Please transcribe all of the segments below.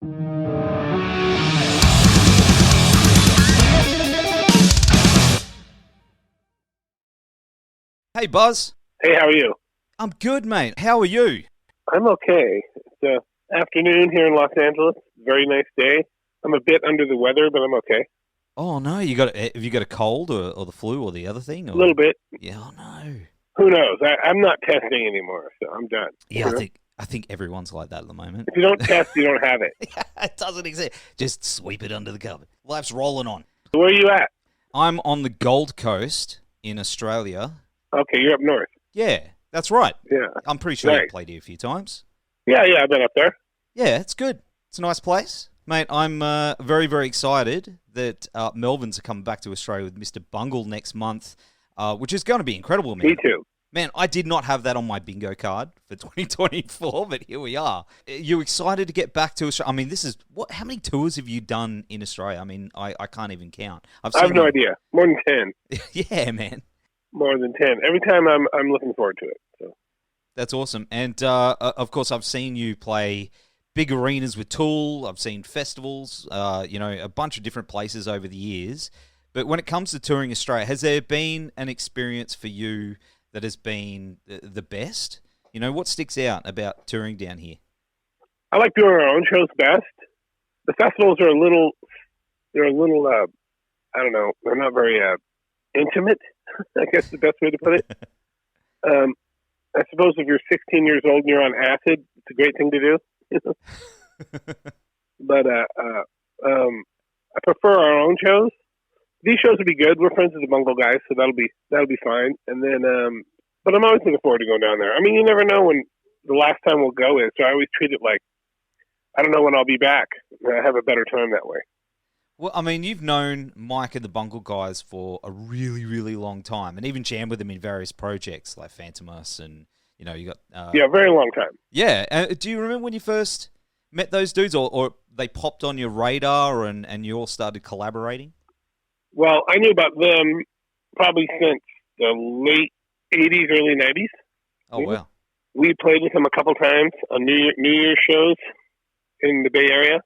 Hey, Buzz. Hey, how are you? I'm good, mate. How are you? I'm okay. It's afternoon here in Los Angeles. Very nice day. I'm a bit under the weather, but I'm okay. Oh, no. Have you got a cold or the flu or the other thing? Or? A little bit. Yeah, oh, no. Who knows? I'm not testing anymore, so I'm done. Yeah, I think everyone's like that at the moment. If you don't test, you don't have it. It doesn't exist. Just sweep it under the carpet. Life's rolling on. Where are you at? I'm on the Gold Coast in Australia. Okay, you're up north. Yeah, that's right. Yeah. I'm pretty sure Nice. you've played here a few times. Yeah, I've been up there. Yeah, it's good. It's a nice place. Mate, I'm very, very excited that Melvins are coming back to Australia with Mr Bungle next month, which is going to be incredible, man. Me too. Man, I did not have that on my bingo card for 2024, but here we are. Are you excited to get back to Australia? I mean, how many tours have you done in Australia? I mean, I can't even count. I have no idea. More than 10. Yeah, man. More than 10. Every time I'm looking forward to it. So. That's awesome. And, of course, I've seen you play big arenas with Tool. I've seen festivals, a bunch of different places over the years. But when it comes to touring Australia, has there been an experience for you that has been the best? You know, what sticks out about touring down here? I like doing our own shows best. The festivals are a little, I don't know, they're not very intimate, I guess the best way to put it. I suppose if you're 16 years old and you're on acid, it's a great thing to do. But I prefer our own shows. These shows will be good. We're friends with the Bungle guys, so that'll be fine. And then, but I'm always looking forward to going down there. I mean, you never know when the last time we'll go is, so I always treat it like I don't know when I'll be back. I have a better time that way. Well, I mean, you've known Mike and the Bungle guys for a really, really long time, and even jammed with them in various projects like Fantomas, and you got very long time. Yeah, do you remember when you first met those dudes, or they popped on your radar, and you all started collaborating? Well, I knew about them probably since the late '80s, early '90s. Oh wow! We played with them a couple times on New Year's shows in the Bay Area,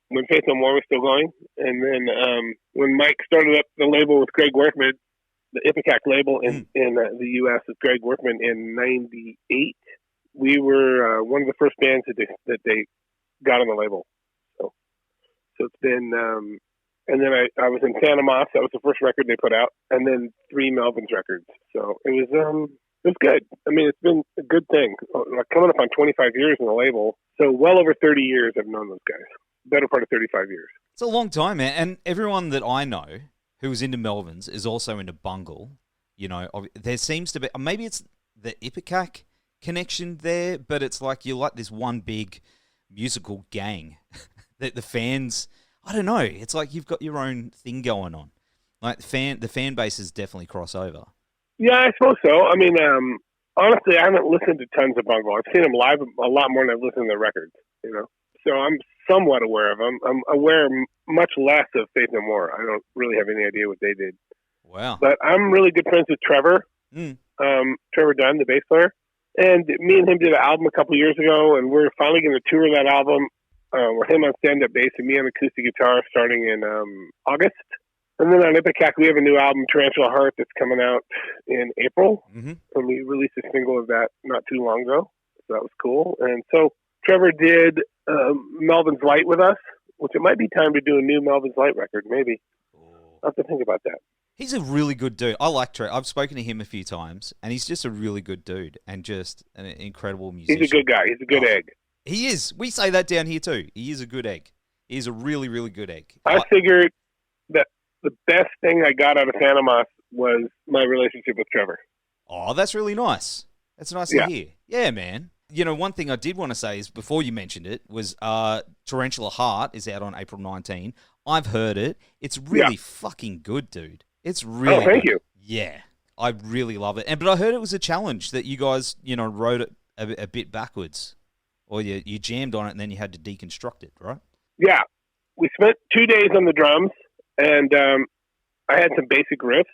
when Faith No More was still going. And then when Mike started up the label with Greg Workman, the Ipecac label in the U.S. with Greg Workman in '98, we were one of the first bands that they got on the label. So it's been... and then I was in Fantomas. That was the first record they put out. And then 3 Melvins records. So it was good. I mean, it's been a good thing. Like coming up on 25 years in the label. So well over 30 years I've known those guys. Better part of 35 years. It's a long time, man. And everyone that I know who is into Melvins is also into Bungle. You know, there seems to be, maybe it's the Ipecac connection there, but it's like you're like this one big musical gang that the fans, I don't know, it's like you've got your own thing going on. Like the fan bases definitely cross over. Yeah, I suppose so. I mean, honestly, I haven't listened to tons of Bungle. I've seen them live a lot more than I've listened to their records, So I'm somewhat aware of them. I'm aware much less of Faith No More. I don't really have any idea what they did. Wow. But I'm really good friends with Trevor. Trevor Dunn, the bass player. And me and him did an album a couple years ago, and we're finally going to tour that album. With him on stand-up bass and me on acoustic guitar starting in August. And then on Ipecac, we have a new album, Tarantula Heart, that's coming out in April. Mm-hmm. And we released a single of that not too long ago. So that was cool. And so Trevor did Melvin's Light with us, which it might be time to do a new Melvin's Light record, maybe. I'll have to think about that. He's a really good dude. I like Trevor. I've spoken to him a few times, and he's just a really good dude and just an incredible musician. He's a good guy. He's a good egg. He is. We say that down here too. He is a good egg. He is a really, really good egg. I figured that the best thing I got out of Fantomas was my relationship with Trevor. Oh, that's really nice. That's nice to hear. Yeah, man. You know, one thing I did want to say is, before you mentioned it, was Tarantula Heart is out on April 19. I've heard it. It's really fucking good, dude. It's really thank you. Yeah. I really love it. But I heard it was a challenge that you guys, wrote it a bit backwards. Or you jammed on it and then you had to deconstruct it, right? Yeah. We spent 2 days on the drums, and I had some basic riffs.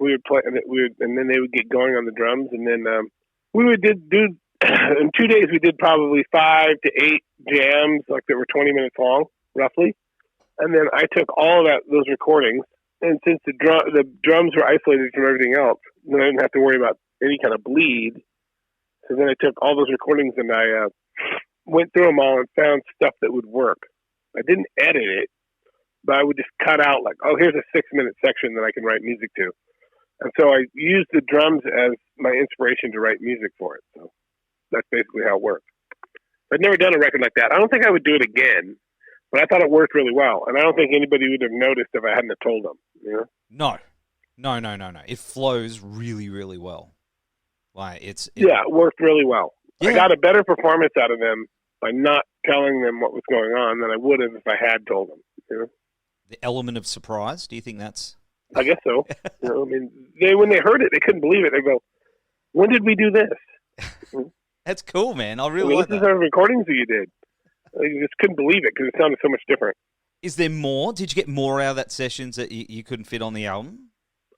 We would play, and then they would get going on the drums, and then we would do in 2 days we did probably 5 to 8 jams, like that were 20 minutes long, roughly. And then I took all of those recordings, and since the drums were isolated from everything else, then I didn't have to worry about any kind of bleed. So then I took all those recordings and I went through them all and found stuff that would work. I didn't edit it, but I would just cut out like, oh, here's a 6-minute section that I can write music to. And so I used the drums as my inspiration to write music for it. So that's basically how it worked. I'd never done a record like that. I don't think I would do it again, but I thought it worked really well. And I don't think anybody would have noticed if I hadn't have told them. You know? No. It flows really, really well. Like it worked really well. Yeah. I got a better performance out of them by not telling them what was going on than I would have if I had told them. You know? The element of surprise. Do you think that's? I guess so. You know, I mean, when they heard it, they couldn't believe it. They go, "When did we do this?" That's cool, man. I really like that. This is our recordings that you did. I just couldn't believe it because it sounded so much different. Is there more? Did you get more out of that sessions that you couldn't fit on the album?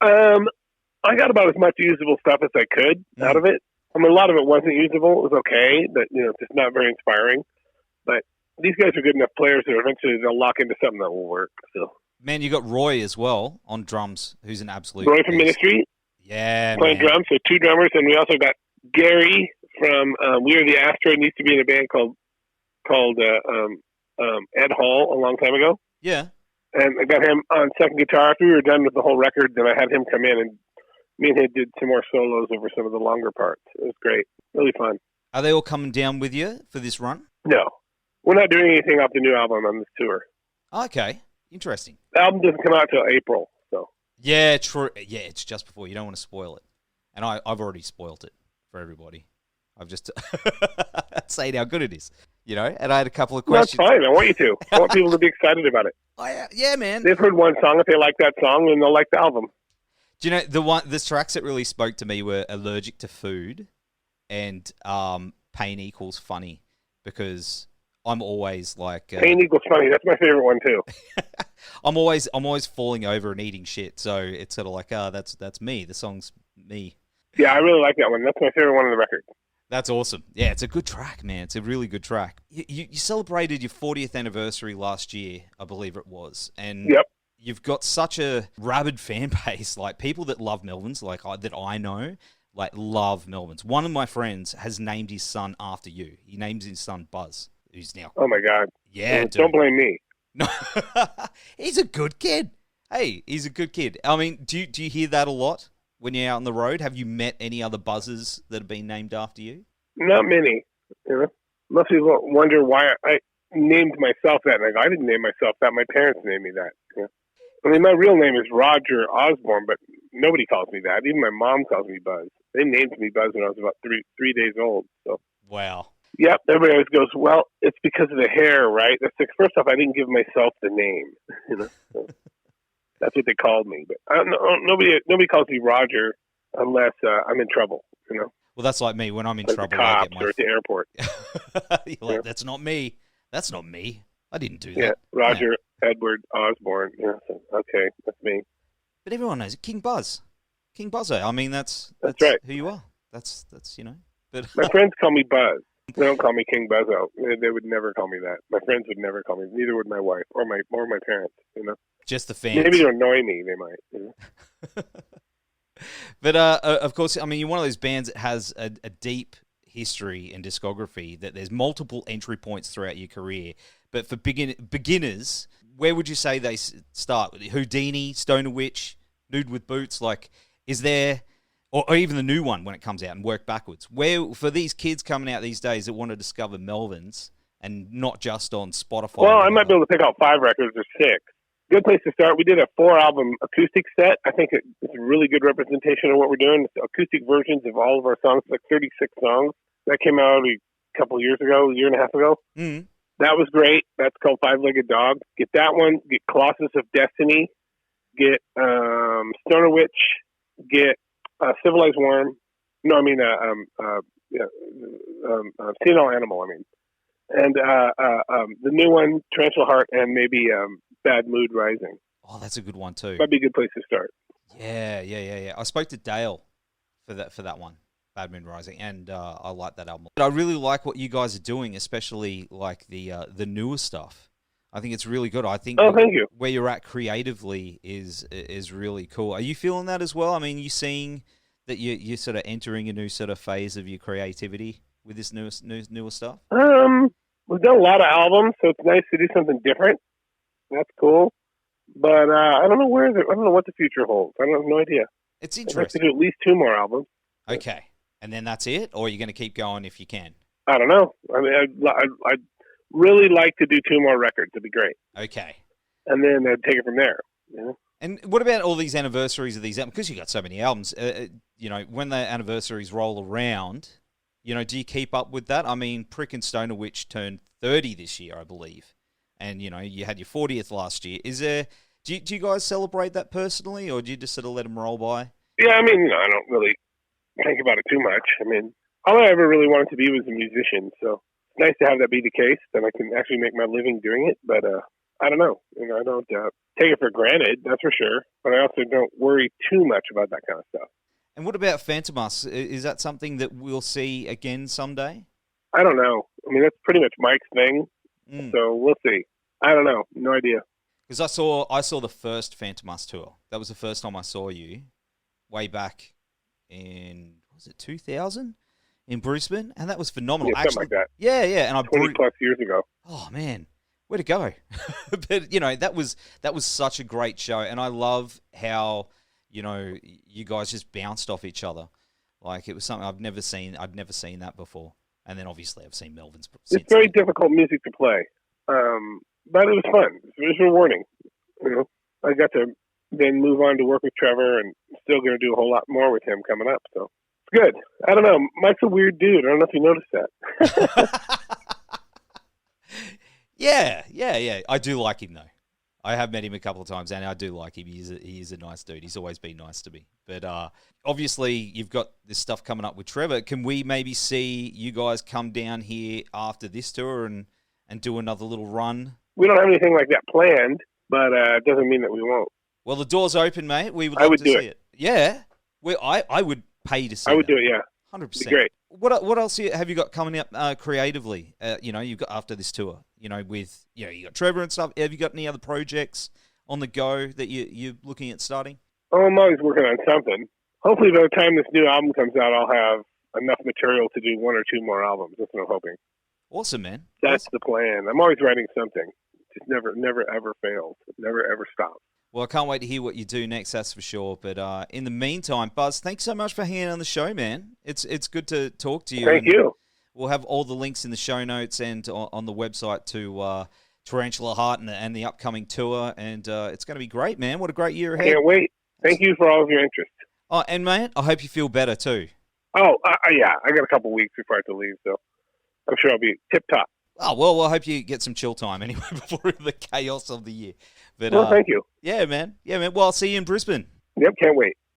I got about as much usable stuff as I could out of it. I mean, a lot of it wasn't usable. It was okay, but it's just not very inspiring. But these guys are good enough players that eventually they'll lock into something that will work. So. Man, you got Roy as well on drums, who's an absolute Roy from Ministry. Yeah, playing drums, so 2 drummers, and we also got Gary from We Are the Asteroid. He used to be in a band called Ed Hall a long time ago. Yeah. And I got him on second guitar. After we were done with the whole record, then I had him come in, and me and him did some more solos over some of the longer parts. It was great. Really fun. Are they all coming down with you for this run? No. We're not doing anything off the new album on this tour. Okay. Interesting. The album doesn't come out till April, so. Yeah, true. Yeah, it's just before. You don't want to spoil it. And I've already spoiled it for everybody. I've just saying how good it is, and I had a couple of questions. That's fine. I want you to. I want people to be excited about it. Yeah, man. They've heard one song. If they like that song, then they'll like the album. Do you know the tracks that really spoke to me were Allergic to Food and Pain Equals Funny, because I'm always like Pain Equals Funny. That's my favorite one too. I'm always falling over and eating shit, so it's sort of like that's me. The song's me. Yeah, I really like that one. That's my favorite one on the record. That's awesome. Yeah, it's a good track, man. It's a really good track. You celebrated your 40th anniversary last year, I believe it was, and yep. You've got such a rabid fan base, like people that love Melvins, that I know, love Melvins. One of my friends has named his son after you. He names his son Buzz, who's now. Oh my God! Yeah, well, don't blame me. No, he's a good kid. Hey, he's a good kid. I mean, do you hear that a lot when you're out on the road? Have you met any other Buzzes that have been named after you? Not many. Most people wonder why I named myself that. And I didn't name myself that. My parents named me that. I mean, my real name is Roger Osborne, but nobody calls me that. Even my mom calls me Buzz. They named me Buzz when I was about three days old. So. Wow. Yep. Everybody always goes, well, it's because of the hair, right? That's like, first off, I didn't give myself the name. So that's what they called me. But nobody calls me Roger unless I'm in trouble. Well, that's like me. When I'm in trouble, the cops I get or at the airport. You're like, that's not me. That's not me. I didn't do that. Yeah, Roger Edward Osborne. Yeah, so, okay, that's me. But everyone knows it. King Buzz. King Buzzo. I mean, that's right. Who you are. That's But my friends call me Buzz. They don't call me King Buzzo. They would never call me that. My friends would never call me. Neither would my wife or my parents. Just the fans. Maybe to annoy me, they might. But of course, I mean, you're one of those bands that has a deep history and discography. That there's multiple entry points throughout your career. But for beginners, where would you say they start? Houdini, Stoner Witch, Nude with Boots? Is there, or even the new one when it comes out, and work backwards? Where, for these kids coming out these days that want to discover Melvins and not just on Spotify? Well, I might be able to pick out 5 records or 6. Good place to start. We did a 4-album acoustic set. I think it's a really good representation of what we're doing. It's acoustic versions of all of our songs, like 36 songs. That came out a couple years ago, a year and a half ago. Mm-hmm. That was great. That's called 5-Legged Dog. Get that one. Get Colossus of Destiny. Get Stoner Witch. Get Civilized Worm. No, I mean Senile Animal. I mean, and the new one, Tarantula Heart, and maybe Bad Mood Rising. Oh, that's a good one too. That'd be a good place to start. Yeah. I spoke to Dale for that one. Bad Moon Rising, and I like that album. But I really like what you guys are doing, especially like the newer stuff. I think it's really good. I think thank you. Where you're at creatively is really cool. Are you feeling that as well? I mean, you seeing that you're sort of entering a new sort of phase of your creativity with this newer stuff? We've done a lot of albums, so it's nice to do something different. That's cool. But I don't know I don't know what the future holds. I have no idea. It's I'd like interesting. to do at least 2 more albums. Okay. And then that's it? Or are you going to keep going if you can? I don't know. I mean, I'd really like to do 2 more records. It'd be great. Okay. And then I'd take it from there. You know? And what about all these anniversaries of these albums? Because you got so many albums, you know, when the anniversaries roll around, you know, do you keep up with that? I mean, Prick and Stoner Witch turned 30 this year, I believe. And, you know, you had your 40th last year. Do you guys celebrate that personally, or do you just sort of let them roll by? Yeah, I mean, I don't really think about it too much. I mean, all I ever really wanted to be was a musician, so it's nice to have that be the case, then I can actually make my living doing it, but I don't know. You know, I don't take it for granted, that's for sure, but I also don't worry too much about that kind of stuff. And what about Fantomas? Is that something that we'll see again someday? I don't know. I mean, that's pretty much Mike's thing, so we'll see. I don't know. No idea. Because I saw the first Fantomas tour. That was the first time I saw you, way back in, was it 2000 in Brisbane? And that was phenomenal. Yeah, something like that. Yeah. And 20 plus years ago. Oh man, where to go? But you know, that was such a great show, and I love how, you know, you guys just bounced off each other. Like, it was something I'd never seen that before. And then obviously I've seen Melvins. It's very difficult music to play. But it was fun. It was rewarding. You know, I got to then move on to work with Trevor, and still going to do a whole lot more with him coming up. So it's good. I don't know. Mike's a weird dude. I don't know if you noticed that. Yeah. I do like him though. I have met him a couple of times, and I do like him. He is a nice dude. He's always been nice to me. But obviously, you've got this stuff coming up with Trevor. Can we maybe see you guys come down here after this tour and do another little run? We don't have anything like that planned, but it doesn't mean that we won't. Well, the door's open, mate. We would love to see it. Yeah. I would pay to see it. I would do it, yeah. 100%. It'd be great. What else have you got coming up creatively? You know, you've got after this tour, you know, with, you know, you got Trevor and stuff. Have you got any other projects on the go that you're looking at starting? Oh, I'm always working on something. Hopefully by the time this new album comes out, I'll have enough material to do 1 or 2 more albums. That's what I'm hoping. Awesome, man. That's the plan. I'm always writing something. Just never ever fails. Never ever stops. Well, I can't wait to hear what you do next, that's for sure. But in the meantime, Buzz, thanks so much for hanging on the show, man. It's good to talk to you. Thank you. We'll have all the links in the show notes and on the website to Tarantula Heart and the upcoming tour. And it's going to be great, man. What a great year ahead. Can't wait. Thank you for all of your interest. Oh, and, mate, I hope you feel better, too. Oh, yeah. I got a couple weeks before I have to leave, so I'm sure I'll be tip-top. Oh, well, I hope you get some chill time anyway before the chaos of the year. But, well, thank you. Yeah, man. Well, I'll see you in Brisbane. Yep, can't wait.